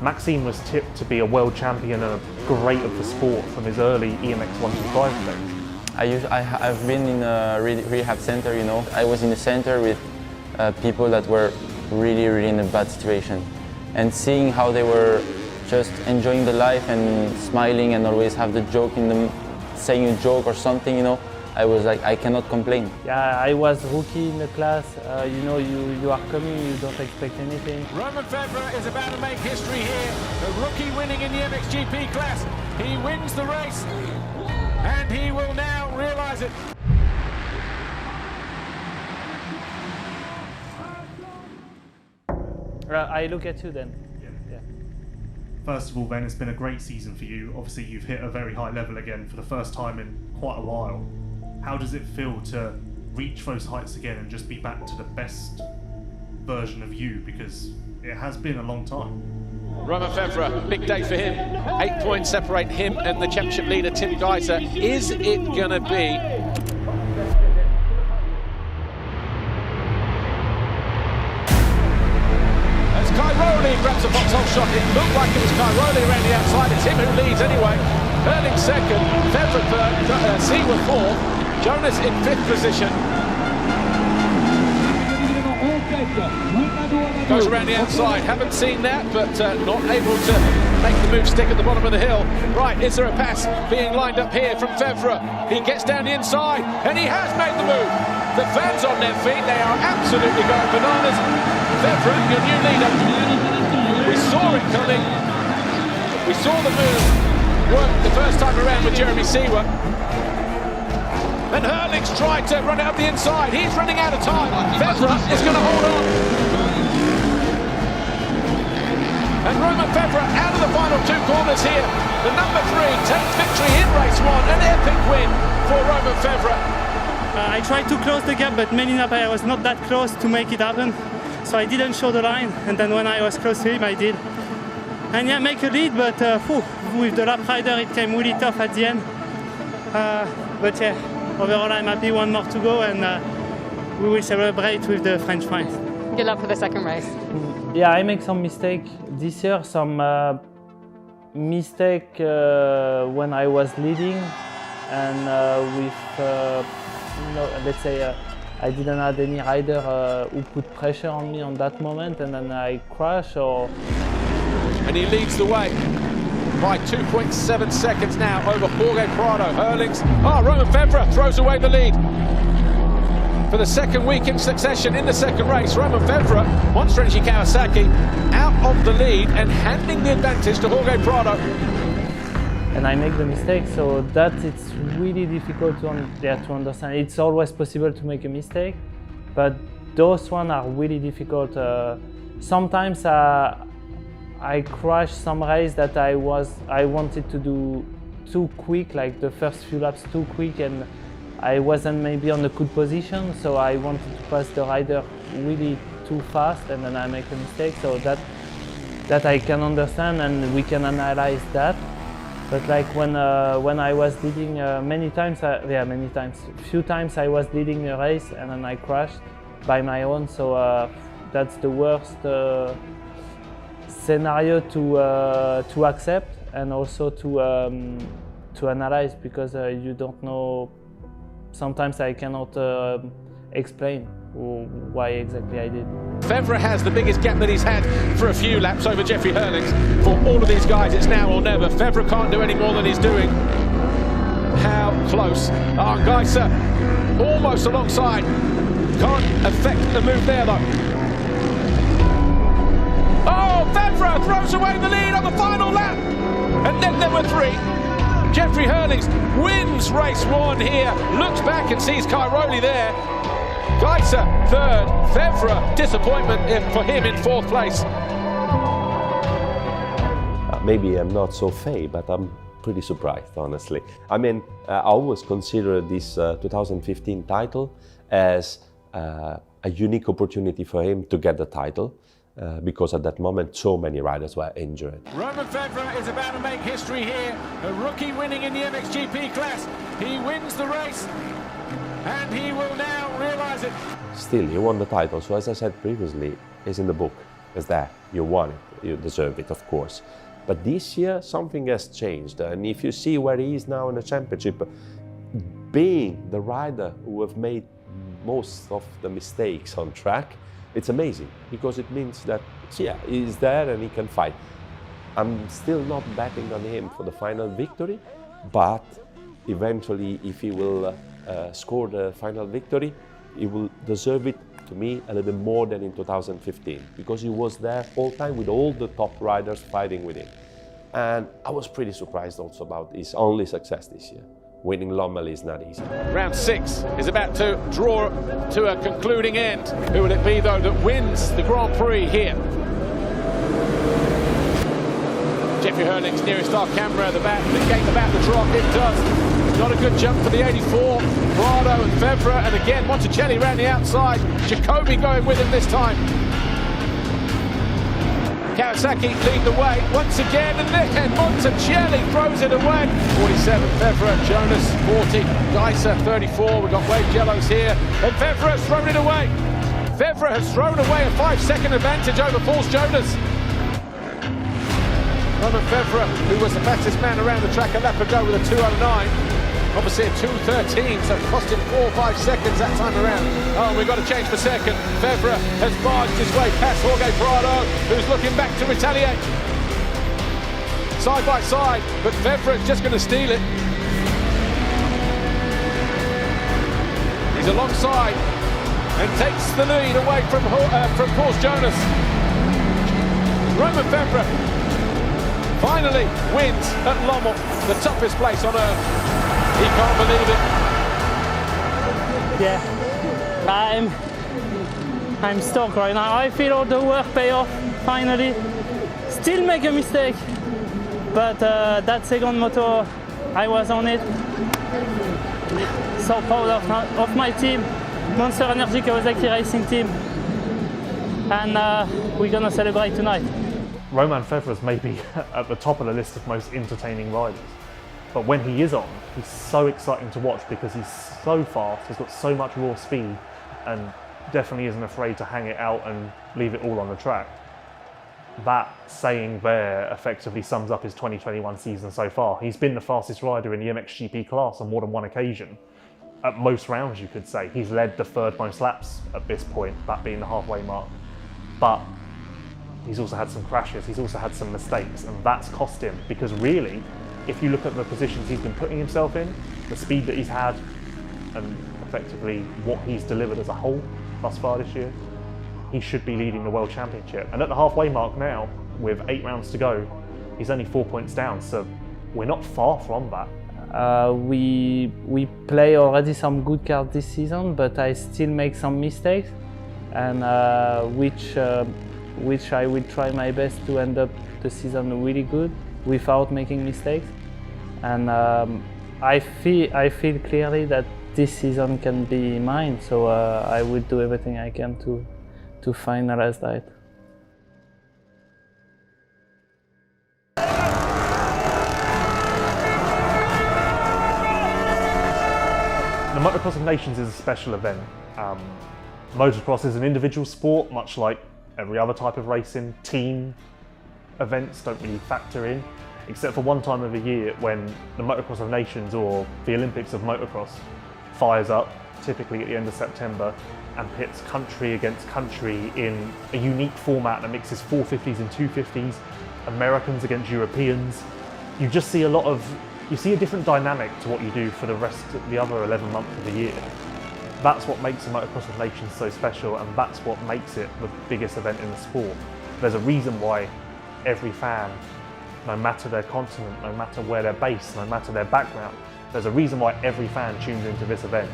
Maxime was tipped to be a world champion and a great of the sport from his early EMX 125 days. I've been in a rehab center, you know. I was in a center with people that were really in a bad situation. And seeing how they were just enjoying the life and smiling and always have the joke in them, saying a joke or something, you know, I was like, I cannot complain. Yeah, I was rookie in the class. You know, you are coming, you don't expect anything. Romain Febvre is about to make history here. The rookie winning in the MXGP class. He wins the race, and he will now realise it. I look at you then. Yeah. First of all, Ben, it's been a great season for you. Obviously, you've hit a very high level again for the first time in quite a while. How does it feel to reach those heights again and just be back to the best version of you? Because it has been a long time. Romain Febvre, big day for him. 8 points separate him and the championship leader, Tim Geiser. Is it going to be? As Cairoli grabs a foxhole shot, it looked like it was Cairoli around the outside. It's him who leads anyway. Hurling second, Febvre third, Seaworth fourth. Jonas in 5th position. Goes around the outside, haven't seen that, but not able to make the move stick at the bottom of the hill. Right, is there a pass being lined up here from Febvre? He gets down the inside, and he has made the move. The fans on their feet, they are absolutely going bananas. Febvre, your new leader. We saw it coming. We saw the move work the first time around with Jeremy Seaworth. And Hurling's tried to run it up the inside. He's running out of time. Febvre is going to hold on. And Romain Febvre out of the final 2 corners here. The number 3 takes victory in race 1. An epic win for Romain Febvre. I tried to close the gap, but many times I was not that close to make it happen. So I didn't show the line, and then when I was close to him, I did. And yeah, make a lead, but with the lap rider, it came really tough at the end. But yeah. Overall, I'm happy, 1 more to go, and we will celebrate with the French friends. Good luck for the second race. Yeah, I make some mistake this year, some mistake when I was leading, and let's say I didn't have any rider who put pressure on me on that moment, and then I crash or... And he leads the way by 2.7 seconds now over Jorge Prado. Hurling's... Romain Febvre throws away the lead. For the second week in succession in the second race, Romain Febvre, Monster Energy Kawasaki, out of the lead and handing the advantage to Jorge Prado. And I make the mistake, so that it's really difficult to understand. It's always possible to make a mistake, but those ones are really difficult. Sometimes I crashed some race that I wanted to do too quick, like the first few laps too quick, and I wasn't maybe on a good position, so I wanted to pass the rider really too fast, and then I make a mistake. So that I can understand, and we can analyze that. But like when I was leading few times I was leading a race and then I crashed by my own. So that's the worst scenario to accept and also to analyze, because you don't know. Sometimes I cannot explain why exactly I did. Febvre has the biggest gap that he's had for a few laps over Jeffrey Hurlings. For all of these guys, it's now or never. Febvre can't do any more than he's doing. How close? Geiser almost alongside. Can't affect the move there though. Febvre throws away the lead on the final lap. And then there were 3. Jeffrey Hurlings wins race 1 here. Looks back and sees Cairoli there. Geiser third, Febvre, disappointment for him in 4th place. Maybe I'm not so fey, but I'm pretty surprised, honestly. I mean, I always consider this 2015 title as a unique opportunity for him to get the title. Because at that moment so many riders were injured. Romain Febvre is about to make history here. A rookie winning in the MXGP class. He wins the race and he will now realise it. Still, he won the title, so as I said previously, it's in the book. It's there, you won it, you deserve it, of course. But this year, something has changed. And if you see where he is now in the championship, being the rider who have made most of the mistakes on track, it's amazing, because it means that, yeah, he's there and he can fight. I'm still not betting on him for the final victory, but eventually, if he will score the final victory, he will deserve it, to me, a little bit more than in 2015, because he was there all time with all the top riders fighting with him. And I was pretty surprised also about his only success this year. Winning Lommel is not easy. Round 6 is about to draw to a concluding end. Who will it be, though, that wins the Grand Prix here? Jeffrey Hurling's nearest our camera, the gate about the drop, it does. Not a good jump for the 84. Prado and Febvre, and again Monticelli around the outside. Jacobi going with him this time. Kawasaki lead the way once again, and then Monticelli throws it away. 47 Febvre, Jonas 40, Geiser 34. We've got Wade Jellos here, and Febvre has thrown it away. Febvre has thrown away a 5-second advantage over Paul Jonas. Romain Febvre, who was the fastest man around the track a lap ago with a 2:09. Obviously a 2:13, so it cost him 4 or 5 seconds that time around. Oh, we've got to change for second. Febvre has barged his way past Jorge Prado, who's looking back to retaliate. Side by side, but Febvre is just going to steal it. He's alongside and takes the lead away from Paul Jonas. Romain Febvre finally wins at Lommel, the toughest place on earth. He can't believe it. Yeah, I'm stoked right now. I feel all the work pay off, finally. Still make a mistake, but that second moto, I was on it. So proud of my team, Monster Energy Kawasaki Racing team. And we're gonna celebrate tonight. Romain Febvre is maybe at the top of the list of most entertaining riders. But when he is on, he's so exciting to watch because he's so fast, he's got so much raw speed, and definitely isn't afraid to hang it out and leave it all on the track. That saying there effectively sums up his 2021 season so far. He's been the fastest rider in the MXGP class on more than one occasion. At most rounds, you could say. He's led the third most laps at this point, that being the halfway mark. But he's also had some crashes, he's also had some mistakes, and that's cost him, because really, if you look at the positions he's been putting himself in, the speed that he's had, and effectively what he's delivered as a whole thus far this year, he should be leading the World Championship. And at the halfway mark now, with 8 rounds to go, he's only 4 points down, so we're not far from that. We play already some good cards this season, but I still make some mistakes, and which I will try my best to end up the season really good without making mistakes. And I feel clearly that this season can be mine, so I will do everything I can to finalize that. The Motocross of Nations is a special event. Motocross is an individual sport, much like every other type of racing. Team events don't really factor in, except for one time of the year when the Motocross of Nations, or the Olympics of Motocross, fires up, typically at the end of September, and pits country against country in a unique format that mixes 450s and 250s, Americans against Europeans. You just see you see a different dynamic to what you do for the rest of the other 11 months of the year. That's what makes the Motocross of Nations so special, and that's what makes it the biggest event in the sport. There's a reason why every fan, no matter their continent, no matter where they're based, no matter their background, there's a reason why every fan tunes into this event.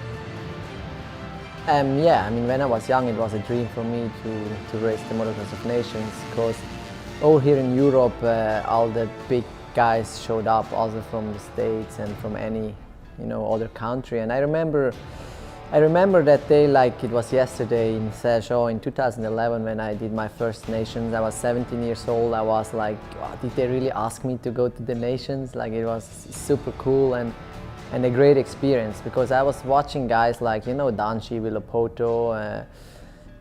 Yeah, I mean, when I was young, it was a dream for me to race the Motocross of Nations, because over here in Europe, all the big guys showed up, also from the States and from any, other country. And I remember that day like it was yesterday in Sergio in 2011 when I did my first Nations. I was 17 years old. I was like, oh, did they really ask me to go to the Nations? Like, it was super cool and a great experience, because I was watching guys like, Danci, Villopoto,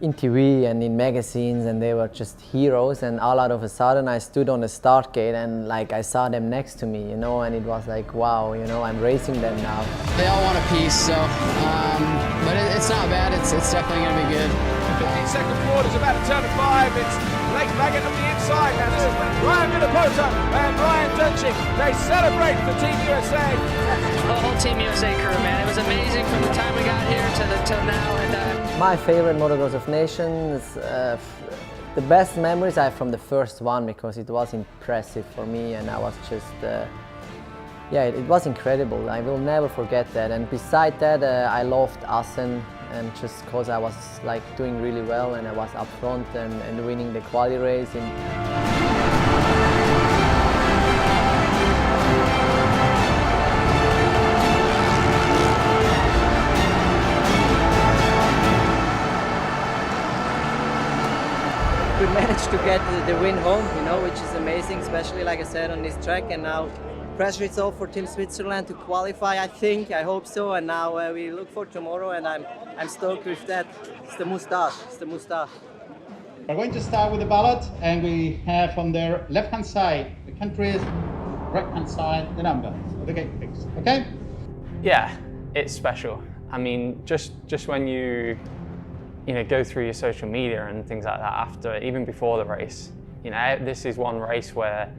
in TV and in magazines, and they were just heroes, and all out of a sudden I stood on the start gate and like I saw them next to me, you know, and it was like, wow, you know, I'm racing them now. They all want a piece, so, but it's not bad, it's definitely going to be good. 15-second forward is about to turn to 5, it's Blake Baggett on the inside, and this is Ryan Minapota and Ryan Dunching. They celebrate for Team USA. The whole Team USA crew, man, it was amazing from the time we got here till now. And my favorite Motocross of Nations, the best memories I have from the first one, because it was impressive for me, and I was just, yeah, it was incredible. I will never forget that. And beside that, I loved Assen, and just because I was like doing really well, and I was up front and winning the quali race. We managed to get the win home, you know, which is amazing, especially like I said on this track. And now pressure is all for Team Switzerland to qualify, I think, I hope so. And now we look for tomorrow, and I'm stoked with that. It's the moustache, it's the moustache. We're going to start with the ballot, and we have on their left-hand side the countries, right-hand side the numbers of the gate picks. Okay? Yeah, it's special. I mean, just when you know, go through your social media and things like that after, even before the race, you know, this is one race where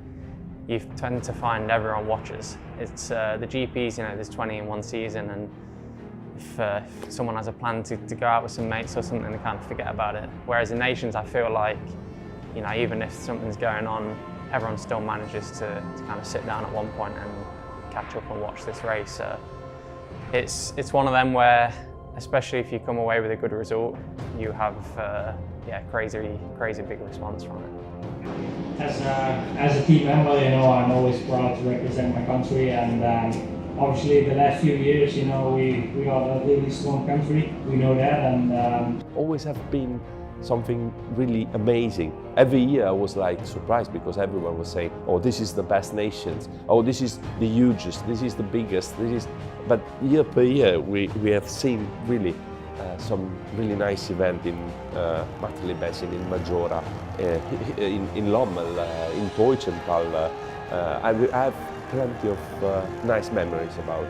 you tend to find everyone watches. It's the GPs, you know, there's 20 in one season, and if someone has a plan to go out with some mates or something, they kind of forget about it. Whereas in Nations, I feel like, you know, even if something's going on, everyone still manages to kind of sit down at one point and catch up and watch this race. So it's one of them where, especially if you come away with a good result, you have yeah, crazy big response from it. As a team member, you know, I'm always proud to represent my country, and obviously the last few years, you know, we are a really strong country. We know that, and always have been something really amazing. Every year I was like surprised, because everyone was saying, oh, this is the best Nations, oh, this is the hugest, this is the biggest, this is. But year per year we have seen really some really nice event in Martelli-Bessin, in Majora, in Lommel, in Teutschenthal. I have plenty of nice memories about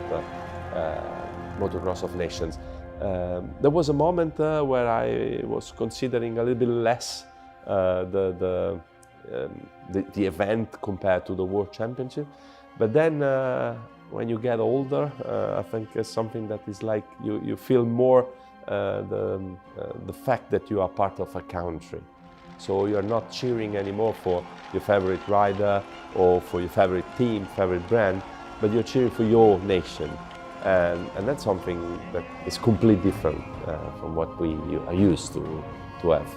Motocross of Nations. There was a moment where I was considering a little bit less the event compared to the World Championship, but then when you get older, I think it's something that is like you feel more the fact that you are part of a country. So you're not cheering anymore for your favorite rider or for your favorite team, favorite brand, but you're cheering for your nation. And that's something that is completely different from what we are used to have.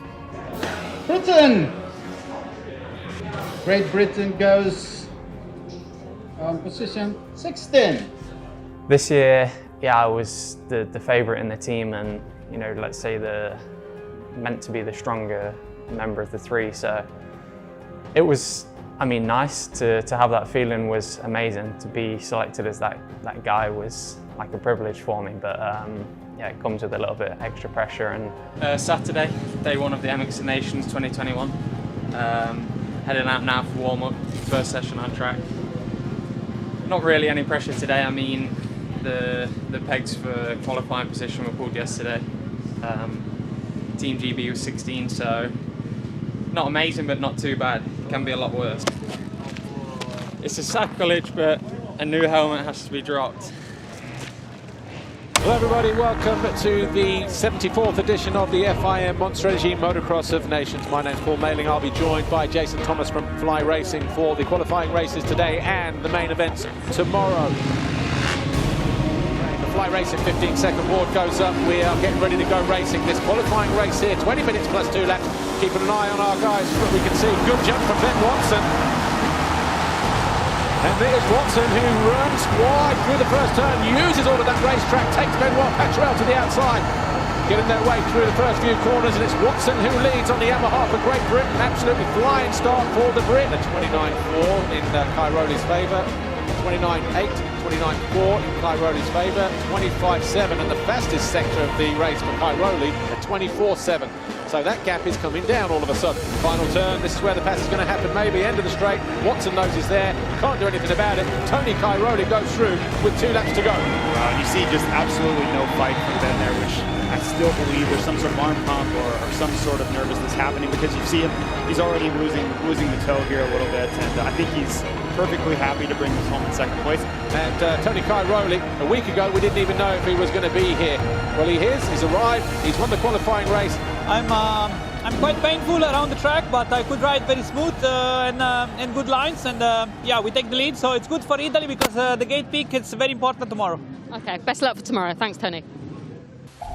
Britain! Great Britain goes on position 16. This year, yeah, I was the favourite in the team, and, you know, let's say meant to be the stronger member of the three. So it was, I mean, nice to have that feeling. Was amazing. To be selected as that guy was like a privilege for me, but yeah, it comes with a little bit extra pressure. And Saturday, day one of the MX Nations 2021. Heading out now for warm-up, first session on track. Not really any pressure today. I mean, the pegs for qualifying position were pulled yesterday. Team GB was 16, so not amazing, but not too bad. It can be a lot worse. It's a sacrilege, but a new helmet has to be dropped. Hello everybody, welcome to the 74th edition of the FIM Monster Energy Motocross of Nations. My name's Paul Mailing. I'll be joined by Jason Thomas from Fly Racing for the qualifying races today and the main events tomorrow. The Fly Racing 15-second board goes up. We are getting ready to go racing this qualifying race here, 20 minutes plus 2 laps. Keeping an eye on our guys, but we can see a good jump from Ben Watson. And there's Watson, who runs wide through the first turn, uses all of that racetrack, takes Benoit Patrel to the outside, getting their way through the first few corners, and it's Watson who leads on the Yamaha for Great Britain. Absolutely flying start for the Brit. A 29.4 in Cairoli's favour, 29.8, 29.4 in Cairoli's favour, 25.7, and the fastest sector of the race for Cairoli, a 24.7. So that gap is coming down all of a sudden. Final turn, this is where the pass is going to happen, maybe end of the straight. Watson knows he's there, can't do anything about it. Tony Cairoli goes through with 2 laps to go. You see just absolutely no fight from Ben there, which I still believe there's some sort of arm pump or some sort of nervousness happening, because you see him, he's already losing the toe here a little bit, and I think he's perfectly happy to bring us home in 2nd place. And Tony Cairoli, a week ago we didn't even know if he was going to be here. Well, he is, he's arrived, he's won the qualifying race. I'm quite painful around the track, but I could ride very smooth and good lines, and yeah, we take the lead, so it's good for Italy because the gate peak is very important tomorrow. Okay, best luck for tomorrow. Thanks, Tony.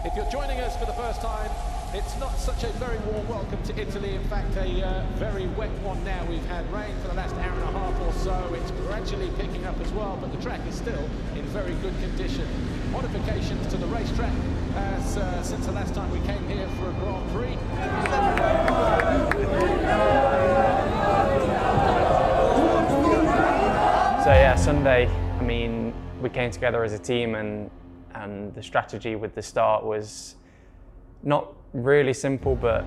If you're joining us for the first time, it's not such a very warm welcome to Italy. In fact, a very wet one now. We've had rain for the last hour and a half or so. It's gradually picking up as well, but the track is still in very good condition. Modifications to the racetrack since the last time we came here for a Grand Prix. So yeah, Sunday, I mean, we came together as a team, and the strategy with the start was not really simple, but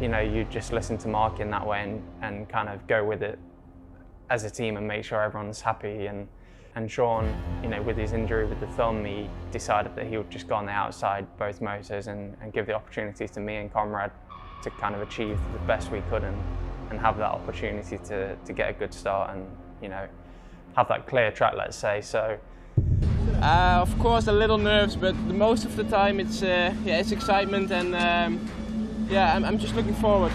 you know, you just listen to Mark in that way and kind of go with it as a team and make sure everyone's happy. And Sean, you know, with his injury with the thumb, he decided that he would just go on the outside both motors and give the opportunity to me and Conrad to kind of achieve the best we could and have that opportunity to get a good start and, you know, have that clear track, let's say. So of course, a little nerves, but most of the time it's it's excitement, and yeah, I'm just looking forward.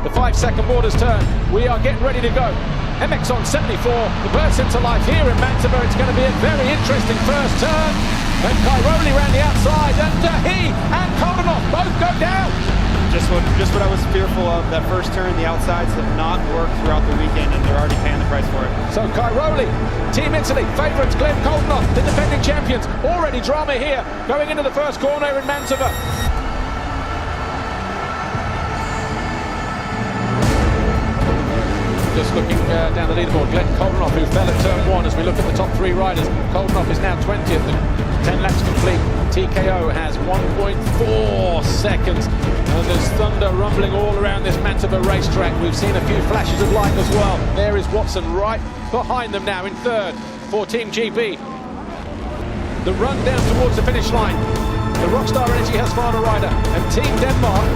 The 5-second borders turn. We are getting ready to go. MX on 74. The burst into life here in Mantova. It's going to be a very interesting first turn. And Cairoli around the outside, and he and Koldenhoff both go down. Just what I was fearful of. That first turn, the outsides have not worked throughout the weekend, and they're already paying the price for it. So Cairoli, Team Italy, favourites Glenn Koldenhoff, the defending champions. Already drama here, going into the first corner in Mantova. Just looking down the leaderboard, Glenn Koldenhoff, who fell at turn 1 as we look at the top 3 riders. Koldenhoff is now 20th, 10 laps complete. TKO has 1.4 seconds. And there's thunder rumbling all around this Mantova racetrack. We've seen a few flashes of light as well. There is Watson right behind them now in 3rd for Team GB. The run down towards the finish line. The Rockstar Energy Husqvarna rider and Team Denmark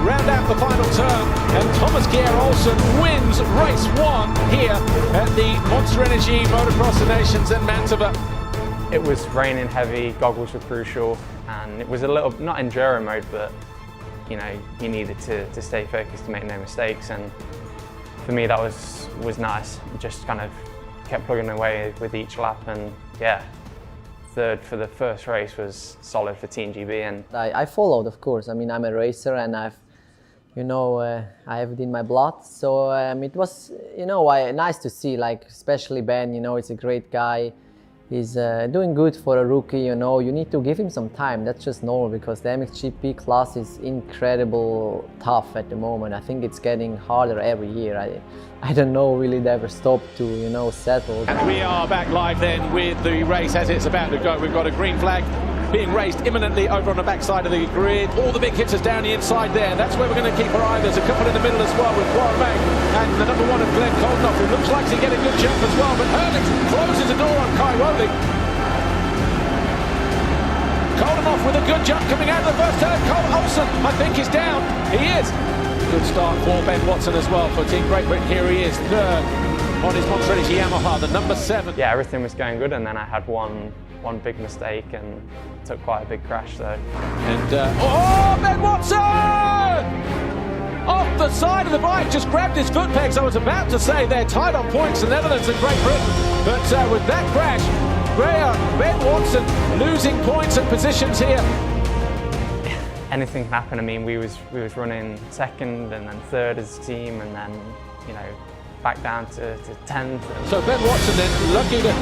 round out the final turn, and Thomas Gear Olsen wins race 1 here at the Monster Energy Motocross of Nations in Mantova. It was raining heavy, goggles were crucial, and it was a little, not enduro mode, but you know, you needed to stay focused to make no mistakes, and for me that was nice. Just kind of kept plugging away with each lap, and yeah, 3rd for the first race was solid for Team GB. And I followed, of course. I mean, I'm a racer, and I have it in my blood. So it was, nice to see, like, especially Ben, he's a great guy. He's doing good for a rookie, you need to give him some time. That's just normal, because the MXGP class is incredible tough at the moment. I think it's getting harder every year. I don't know really they ever stop to, settle. And we are back live then with the race as it's about to go. We've got a green flag being raised imminently over on the backside of the grid. All the big hitters down the inside there. That's where we're going to keep our eye. There's a couple in the middle as well with Poirot and the number 1 of Glenn Koldenhoff, who looks like he's getting a good jump as well. But Herlings closes the door on Cairoli. Koldenhoff with a good jump coming out of the first turn. Cole Olsen, I think, is down. He is. Good start for Ben Watson as well for Team Great Britain. Here he is, 3rd on his Monster Energy Yamaha, the number 7. Yeah, everything was going good, and then I had one big mistake and took quite a big crash. So. And Ben Watson! Off the side of the bike, just grabbed his foot pegs. I was about to say they're tied on points, the Netherlands and Great Britain, but with that crash, Ben Watson losing points and positions here. Anything can happen. I mean, we was running 2nd and then 3rd as a team, and then back down to 10th. So Ben Watson then lucky to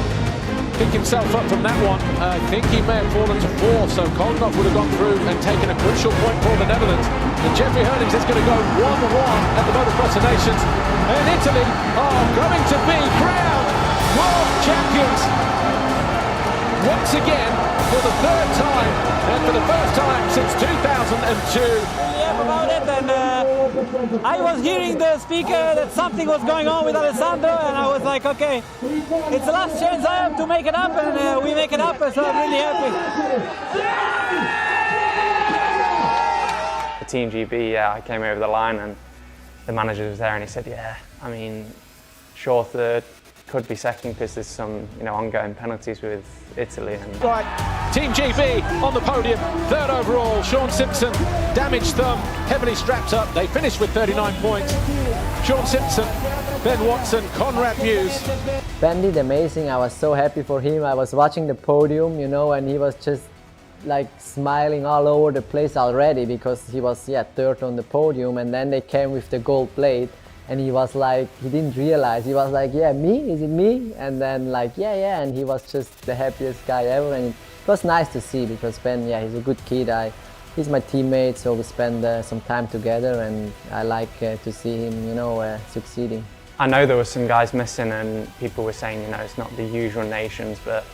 pick himself up from that one. I think he may have fallen to 4th, so Koldenhoff would have gone through and taken a crucial point for the Netherlands. And Jeffrey Herlings is going to go 1-1 at the Motocross of Nations. And Italy are going to be crowned world champions once again. for the third time, and for the first time since 2002. About it, and I was hearing the speaker that something was going on with Alessandro, and I was like, okay, it's the last chance I have to make it up, and we make it up, so I'm really happy. The Team GB, yeah, I came over the line and the manager was there and he said, yeah, I mean, sure third, could be second because there's some, you know, ongoing penalties with Italy. And Right, Team GB on the podium, third overall. Sean Simpson, damaged thumb, heavily strapped up. They finished with 39 points. Sean Simpson, Ben Watson, Conrad Muse. Ben did amazing. I was so happy for him. I was watching the podium, you know, and he was just like smiling all over the place already because he was, yeah, third on the podium, and then they came with the gold plate. And he was like, he didn't realize, he was like, yeah, me? Is it me? And then like, yeah, and he was just the happiest guy ever. And it was nice to see because Ben, yeah, he's a good kid. He's my teammate, so we spend some time together, and I like to see him, you know, succeeding. I know there were some guys missing and people were saying, you know, it's not the usual nations, but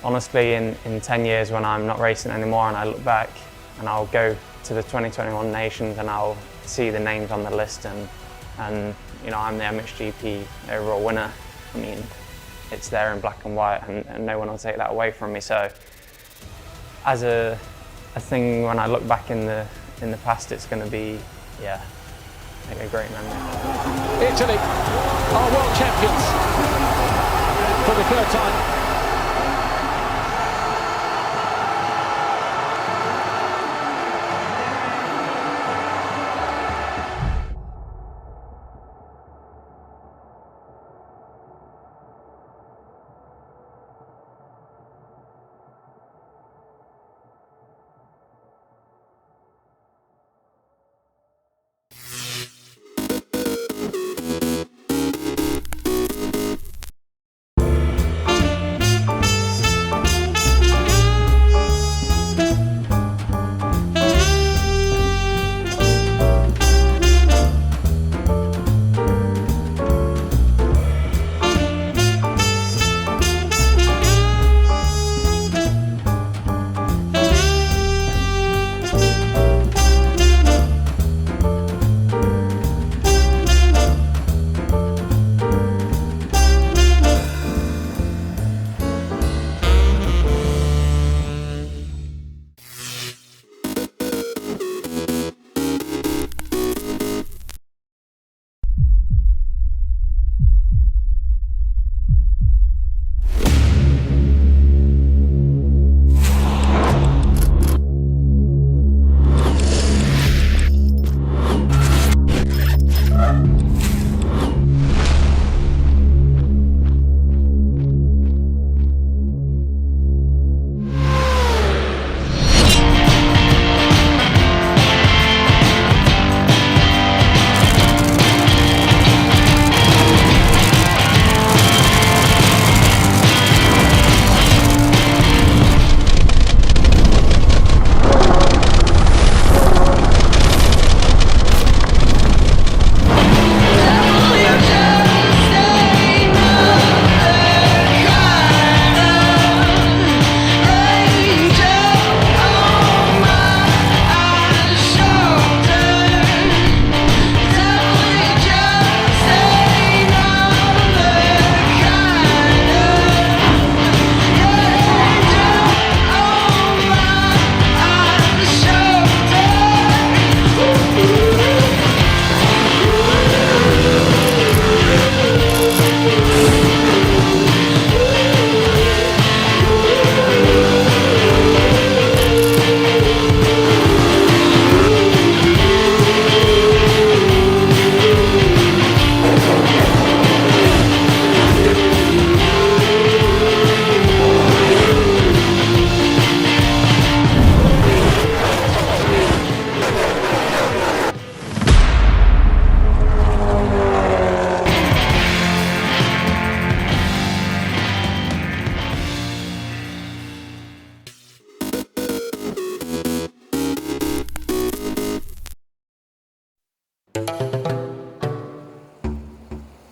honestly, in 10 years when I'm not racing anymore and I look back and I'll go to the 2021 nations and I'll see the names on the list and you know, I'm the MXGP overall winner. I mean, it's there in black and white, and no one will take that away from me. So, as a thing, when I look back in the past, it's going to be, yeah, like a great memory. Italy are world champions for the third time.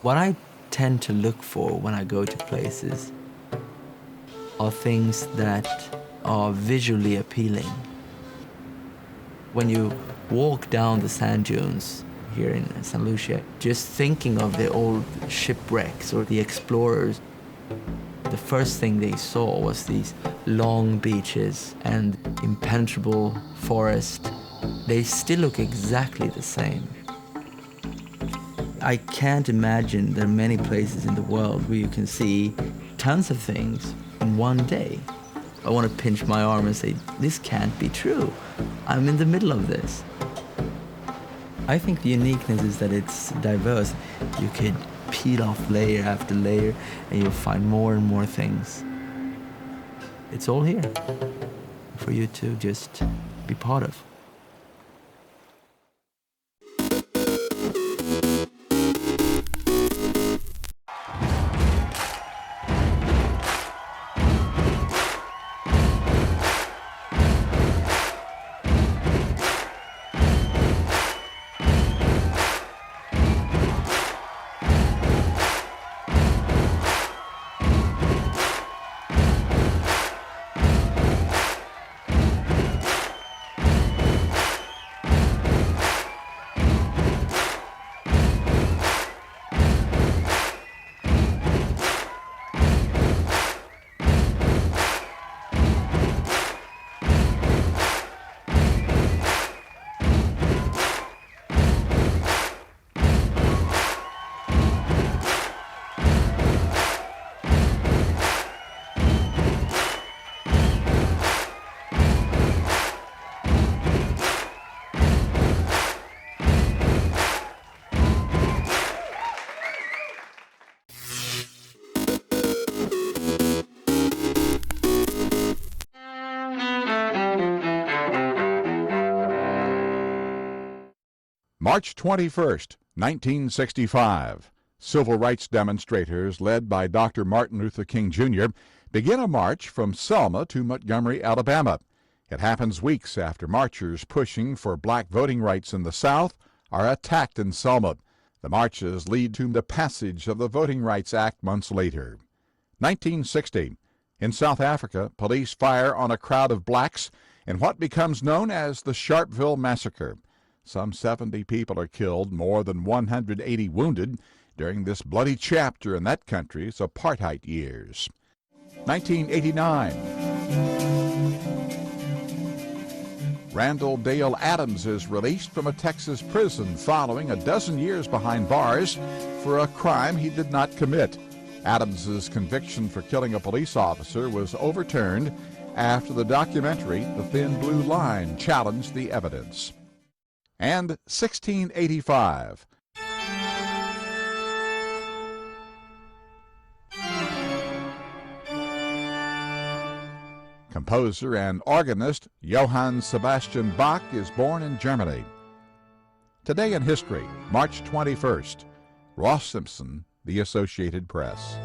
What I tend to look for when I go to places are things that are visually appealing. When you walk down the sand dunes here in St. Lucia, just thinking of the old shipwrecks or the explorers, the first thing they saw was these long beaches and impenetrable forest. They still look exactly the same. I can't imagine there are many places in the world where you can see tons of things in one day. I want to pinch my arm and say, this can't be true. I'm in the middle of this. I think the uniqueness is that it's diverse. You could peel off layer after layer and you'll find more and more things. It's all here for you to just be part of. March 21st, 1965. Civil rights demonstrators led by Dr. Martin Luther King Jr. begin a march from Selma to Montgomery, Alabama. It happens weeks after marchers pushing for black voting rights in the South are attacked in Selma. The marches lead to the passage of the Voting Rights Act months later. 1960. In South Africa, police fire on a crowd of blacks in what becomes known as the Sharpeville Massacre. Some 70 people are killed, more than 180 wounded during this bloody chapter in that country's apartheid years. 1989. Randall Dale Adams is released from a Texas prison following a dozen years behind bars for a crime he did not commit. Adams's conviction for killing a police officer was overturned after the documentary The Thin Blue Line challenged the evidence. And 1685. Composer and organist Johann Sebastian Bach is born in Germany. Today in history, March 21st, Ross Simpson, The Associated Press.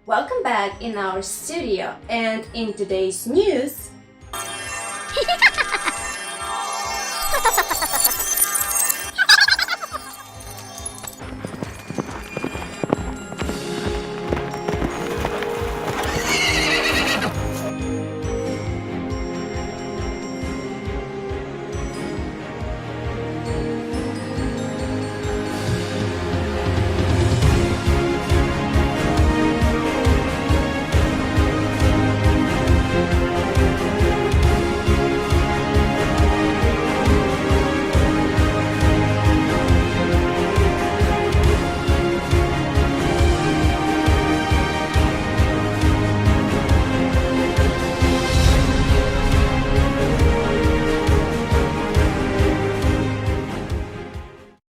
Welcome back in our studio, and in today's news,